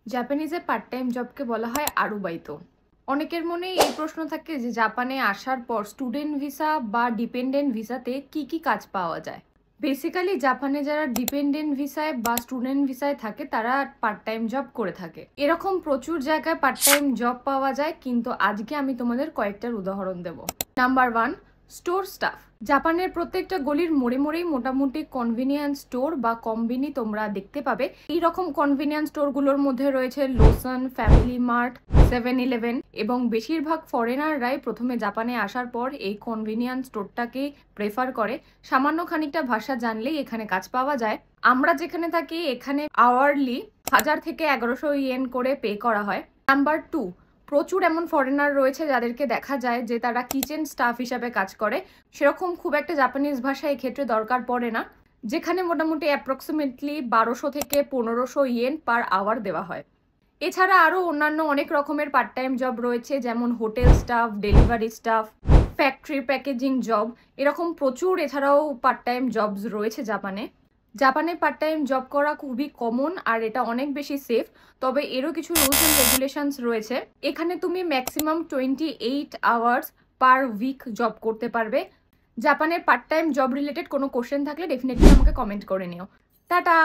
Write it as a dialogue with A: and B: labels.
A: জাপানিজে part time জবকে বলা হয় আরুবাইতো। অনেকের মনে এই প্রশ্ন থাকে যে জাপানে আসার পর স্টুডেন্ট ভিসা বা ডিপেন্ডেন্ট ভিসাতে কি কি কাজ পাওয়া যায়। বেসিক্যালি জাপানে যারা ডিপেন্ডেন্ট ভিসায় বা স্টুডেন্ট ভিসায় থাকে তারা পার্ট টাইম জব করে থাকে। এরকম প্রচুর জায়গায় পার্ট টাইম জব পাওয়া যায়, কিন্তু আজকে আমি তোমাদের কয়েকটার উদাহরণ দেব। Number 1, store staff. জাপানের প্রত্যেকটা গলির মোড়ে মোড়েই মোটামুটি কনভিনিয়েন্স স্টোর বা কম্বিনি তোমরা দেখতে পাবে। এই রকম কনভিনিয়েন্স স্টোরগুলোর মধ্যে রয়েছে লোসন, ফ্যামিলি মার্ট, 7-Eleven, এবং বেশিরভাগ ফরেনাররাই প্রথমে জাপানে আসার পর এই কনভিনিয়েন্স স্টোরটাকে প্রেফার করে। সামান্য খানিকটা ভাষা জানলেই এখানে কাজ পাওয়া যায়। আমরা যেখানে থাকি এখানে আওয়ারলি 1000 থেকে 1100 ইয়েন করে পে করা হয়। নাম্বার 2, প্রচুর এমন ফরেনার রয়েছে যাদেরকে দেখা যায় যে তারা কিচেন স্টাফ হিসাবে কাজ করে। সেরকম খুব একটা জাপানিজ ভাষা এক্ষেত্রে দরকার পড়ে না, যেখানে মোটামুটি অ্যাপ্রক্সিমেটলি 1200 থেকে 1500 ইয়েন পার আওয়ার দেওয়া হয়। এছাড়া আরও অন্যান্য অনেক রকমের পার্ট টাইম জব রয়েছে, যেমন hotel staff, delivery staff, factory packaging job, এরকম প্রচুর এছাড়াও পার্ট টাইম জবস রয়েছে জাপানে। জাপানে পার্ট টাইম জব করা খুবই কমন আর এটা অনেক বেশি সেফ, তবে এরও কিছু রুলস অ্যান্ড রেগুলেশনস রয়েছে। এখানে তুমি maximum 28 hours per week job করতে পারবে। জাপানের পার্ট টাইম জব রিলেটেড কোনো কোশ্চেন থাকলে ডেফিনেটলি আমাকে কমেন্ট করে নিও। টাটা।